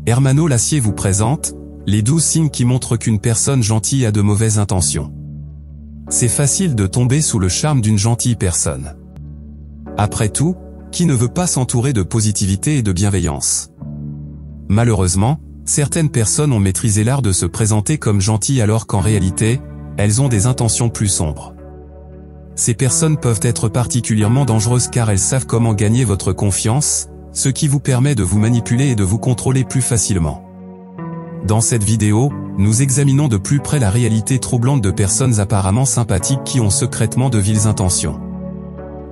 Hermano Lassier vous présente les 12 signes qui montrent qu'une personne gentille a de mauvaises intentions. C'est facile de tomber sous le charme d'une gentille personne. Après tout, qui ne veut pas s'entourer de positivité et de bienveillance? Malheureusement, certaines personnes ont maîtrisé l'art de se présenter comme gentilles alors qu'en réalité, elles ont des intentions plus sombres. Ces personnes peuvent être particulièrement dangereuses car elles savent comment gagner votre confiance, ce qui vous permet de vous manipuler et de vous contrôler plus facilement. Dans cette vidéo, nous examinons de plus près la réalité troublante de personnes apparemment sympathiques qui ont secrètement de viles intentions.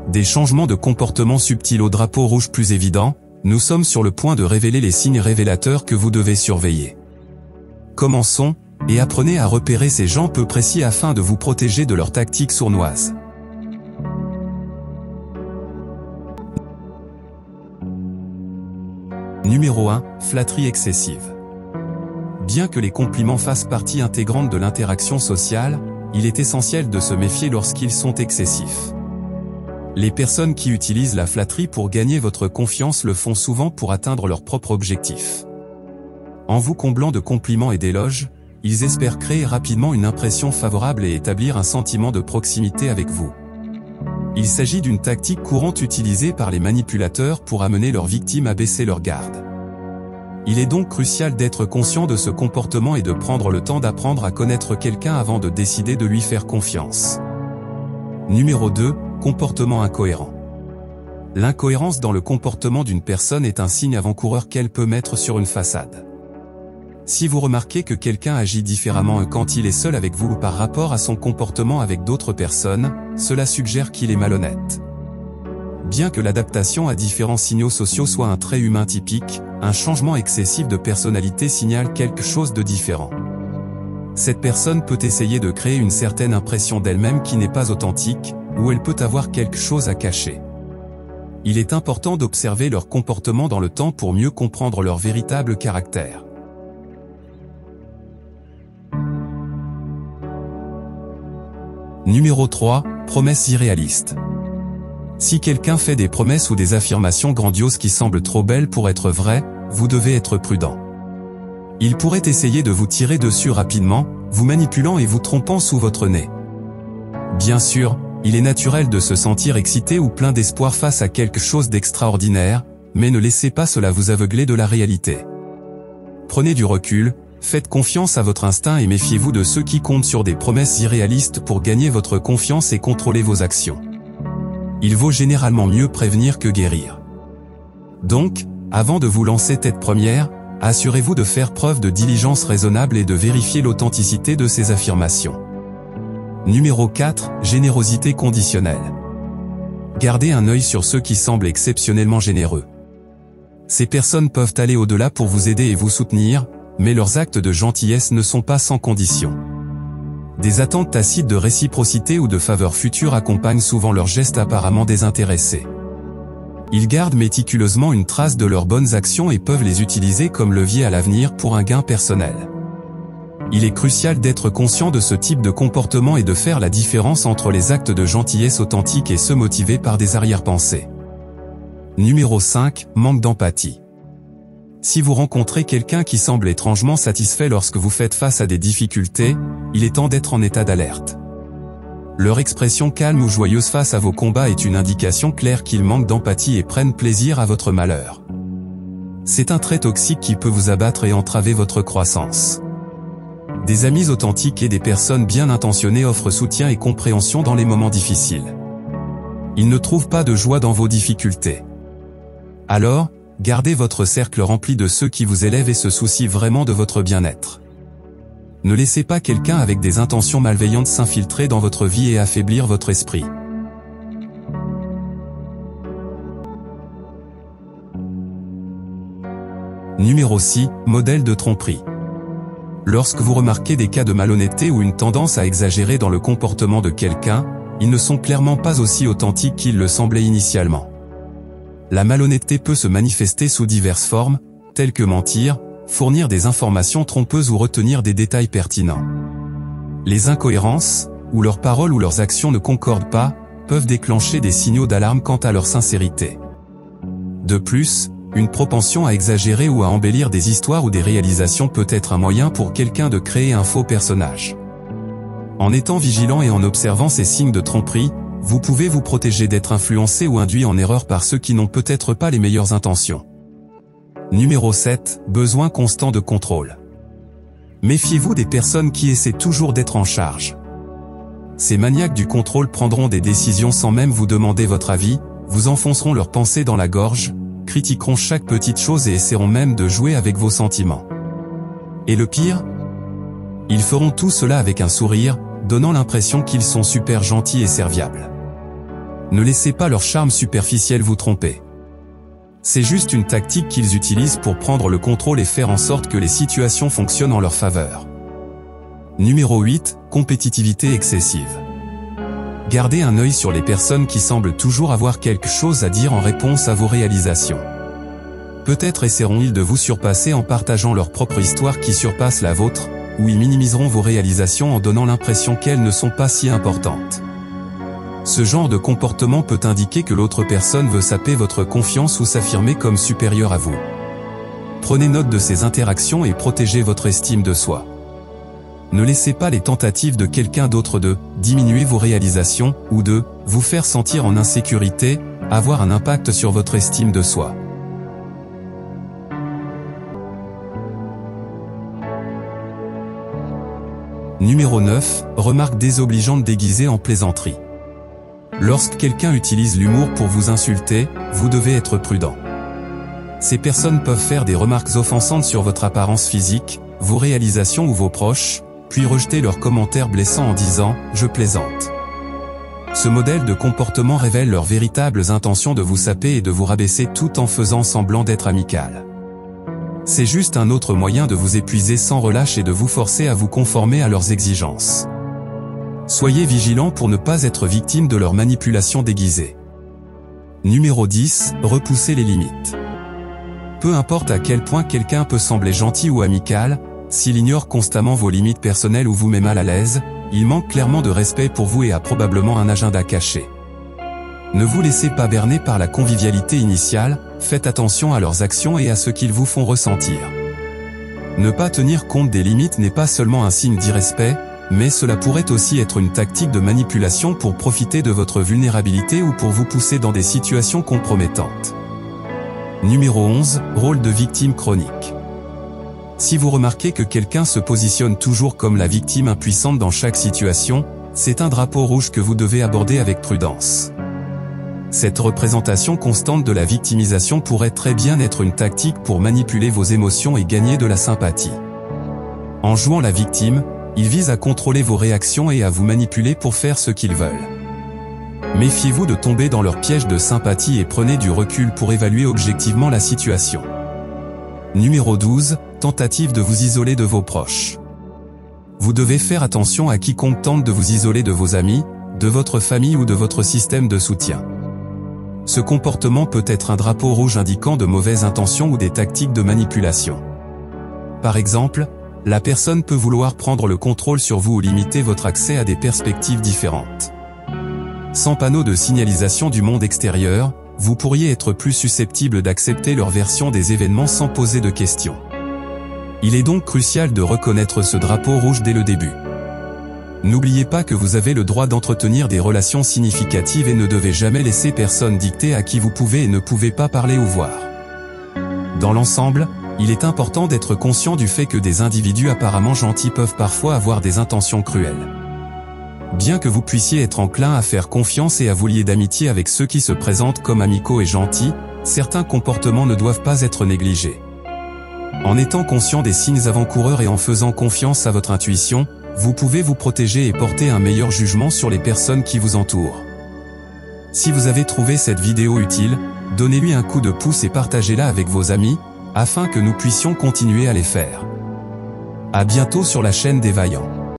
Des changements de comportement subtils au drapeau rouge plus évident, nous sommes sur le point de révéler les signes révélateurs que vous devez surveiller. Commençons, et apprenez à repérer ces gens peu précis afin de vous protéger de leurs tactiques sournoises. Numéro 1, flatterie excessive. Bien que les compliments fassent partie intégrante de l'interaction sociale, il est essentiel de se méfier lorsqu'ils sont excessifs. Les personnes qui utilisent la flatterie pour gagner votre confiance le font souvent pour atteindre leur propre objectif. En vous comblant de compliments et d'éloges, ils espèrent créer rapidement une impression favorable et établir un sentiment de proximité avec vous. Il s'agit d'une tactique courante utilisée par les manipulateurs pour amener leurs victimes à baisser leur garde. Il est donc crucial d'être conscient de ce comportement et de prendre le temps d'apprendre à connaître quelqu'un avant de décider de lui faire confiance. Numéro 2, comportement incohérent. L'incohérence dans le comportement d'une personne est un signe avant-coureur qu'elle peut mettre sur une façade. Si vous remarquez que quelqu'un agit différemment quand il est seul avec vous ou par rapport à son comportement avec d'autres personnes, cela suggère qu'il est malhonnête. Bien que l'adaptation à différents signaux sociaux soit un trait humain typique, un changement excessif de personnalité signale quelque chose de différent. Cette personne peut essayer de créer une certaine impression d'elle-même qui n'est pas authentique, ou elle peut avoir quelque chose à cacher. Il est important d'observer leur comportement dans le temps pour mieux comprendre leur véritable caractère. Numéro 3, promesses irréalistes. Si quelqu'un fait des promesses ou des affirmations grandioses qui semblent trop belles pour être vraies, vous devez être prudent. Il pourrait essayer de vous tirer dessus rapidement, vous manipulant et vous trompant sous votre nez. Bien sûr, il est naturel de se sentir excité ou plein d'espoir face à quelque chose d'extraordinaire, mais ne laissez pas cela vous aveugler de la réalité. Prenez du recul, faites confiance à votre instinct et méfiez-vous de ceux qui comptent sur des promesses irréalistes pour gagner votre confiance et contrôler vos actions. Il vaut généralement mieux prévenir que guérir. Donc, avant de vous lancer tête première, assurez-vous de faire preuve de diligence raisonnable et de vérifier l'authenticité de ces affirmations. Numéro 4, générosité conditionnelle. Gardez un œil sur ceux qui semblent exceptionnellement généreux. Ces personnes peuvent aller au-delà pour vous aider et vous soutenir, mais leurs actes de gentillesse ne sont pas sans condition. Des attentes tacites de réciprocité ou de faveur future accompagnent souvent leurs gestes apparemment désintéressés. Ils gardent méticuleusement une trace de leurs bonnes actions et peuvent les utiliser comme levier à l'avenir pour un gain personnel. Il est crucial d'être conscient de ce type de comportement et de faire la différence entre les actes de gentillesse authentiques et ceux motivés par des arrière-pensées. Numéro 5, manque d'empathie. Si vous rencontrez quelqu'un qui semble étrangement satisfait lorsque vous faites face à des difficultés, il est temps d'être en état d'alerte. Leur expression calme ou joyeuse face à vos combats est une indication claire qu'ils manquent d'empathie et prennent plaisir à votre malheur. C'est un trait toxique qui peut vous abattre et entraver votre croissance. Des amis authentiques et des personnes bien intentionnées offrent soutien et compréhension dans les moments difficiles. Ils ne trouvent pas de joie dans vos difficultés. Alors, gardez votre cercle rempli de ceux qui vous élèvent et se soucient vraiment de votre bien-être. Ne laissez pas quelqu'un avec des intentions malveillantes s'infiltrer dans votre vie et affaiblir votre esprit. Numéro 6, modèle de tromperie. Lorsque vous remarquez des cas de malhonnêteté ou une tendance à exagérer dans le comportement de quelqu'un, ils ne sont clairement pas aussi authentiques qu'ils le semblaient initialement. La malhonnêteté peut se manifester sous diverses formes, telles que mentir, fournir des informations trompeuses ou retenir des détails pertinents. Les incohérences, où leurs paroles ou leurs actions ne concordent pas, peuvent déclencher des signaux d'alarme quant à leur sincérité. De plus, Une propension à exagérer ou à embellir des histoires ou des réalisations peut être un moyen pour quelqu'un de créer un faux personnage. En étant vigilant et en observant ces signes de tromperie, vous pouvez vous protéger d'être influencé ou induit en erreur par ceux qui n'ont peut-être pas les meilleures intentions. Numéro 7. Besoin constant de contrôle. Méfiez-vous des personnes qui essaient toujours d'être en charge. Ces maniaques du contrôle prendront des décisions sans même vous demander votre avis, vous enfonceront leurs pensées dans la gorge, critiqueront chaque petite chose et essaieront même de jouer avec vos sentiments. Et le pire ? Ils feront tout cela avec un sourire, donnant l'impression qu'ils sont super gentils et serviables. Ne laissez pas leur charme superficiel vous tromper. C'est juste une tactique qu'ils utilisent pour prendre le contrôle et faire en sorte que les situations fonctionnent en leur faveur. Numéro 8. Compétitivité excessive. Gardez un œil sur les personnes qui semblent toujours avoir quelque chose à dire en réponse à vos réalisations. Peut-être essaieront-ils de vous surpasser en partageant leur propre histoire qui surpasse la vôtre, ou ils minimiseront vos réalisations en donnant l'impression qu'elles ne sont pas si importantes. Ce genre de comportement peut indiquer que l'autre personne veut saper votre confiance ou s'affirmer comme supérieure à vous. Prenez note de ces interactions et protégez votre estime de soi. Ne laissez pas les tentatives de quelqu'un d'autre de diminuer vos réalisations ou de vous faire sentir en insécurité avoir un impact sur votre estime de soi. Numéro 9. Remarque désobligeante déguisée en plaisanterie. Lorsque quelqu'un utilise l'humour pour vous insulter, vous devez être prudent. Ces personnes peuvent faire des remarques offensantes sur votre apparence physique, vos réalisations ou vos proches, puis rejeter leurs commentaires blessants en disant « je plaisante ». Ce modèle de comportement révèle leurs véritables intentions de vous saper et de vous rabaisser tout en faisant semblant d'être amical. C'est juste un autre moyen de vous épuiser sans relâche et de vous forcer à vous conformer à leurs exigences. Soyez vigilants pour ne pas être victime de leur manipulation déguisée. Numéro 10. Repousser les limites. Peu importe à quel point quelqu'un peut sembler gentil ou amical, s'il ignore constamment vos limites personnelles ou vous met mal à l'aise, il manque clairement de respect pour vous et a probablement un agenda caché. Ne vous laissez pas berner par la convivialité initiale, faites attention à leurs actions et à ce qu'ils vous font ressentir. Ne pas tenir compte des limites n'est pas seulement un signe d'irrespect, mais cela pourrait aussi être une tactique de manipulation pour profiter de votre vulnérabilité ou pour vous pousser dans des situations compromettantes. Numéro 11. Rôle de victime chronique. Si vous remarquez que quelqu'un se positionne toujours comme la victime impuissante dans chaque situation, c'est un drapeau rouge que vous devez aborder avec prudence. Cette représentation constante de la victimisation pourrait très bien être une tactique pour manipuler vos émotions et gagner de la sympathie. En jouant la victime, ils visent à contrôler vos réactions et à vous manipuler pour faire ce qu'ils veulent. Méfiez-vous de tomber dans leur piège de sympathie et prenez du recul pour évaluer objectivement la situation. Numéro 12. Tentative de vous isoler de vos proches. Vous devez faire attention à quiconque tente de vous isoler de vos amis, de votre famille ou de votre système de soutien. Ce comportement peut être un drapeau rouge indiquant de mauvaises intentions ou des tactiques de manipulation. Par exemple, la personne peut vouloir prendre le contrôle sur vous ou limiter votre accès à des perspectives différentes. Sans panneau de signalisation du monde extérieur, vous pourriez être plus susceptible d'accepter leur version des événements sans poser de questions. Il est donc crucial de reconnaître ce drapeau rouge dès le début. N'oubliez pas que vous avez le droit d'entretenir des relations significatives et ne devez jamais laisser personne dicter à qui vous pouvez et ne pouvez pas parler ou voir. Dans l'ensemble, il est important d'être conscient du fait que des individus apparemment gentils peuvent parfois avoir des intentions cruelles. Bien que vous puissiez être enclin à faire confiance et à vous lier d'amitié avec ceux qui se présentent comme amicaux et gentils, certains comportements ne doivent pas être négligés. En étant conscient des signes avant-coureurs et en faisant confiance à votre intuition, vous pouvez vous protéger et porter un meilleur jugement sur les personnes qui vous entourent. Si vous avez trouvé cette vidéo utile, donnez-lui un coup de pouce et partagez-la avec vos amis, afin que nous puissions continuer à les faire. À bientôt sur la chaîne des Vaillants.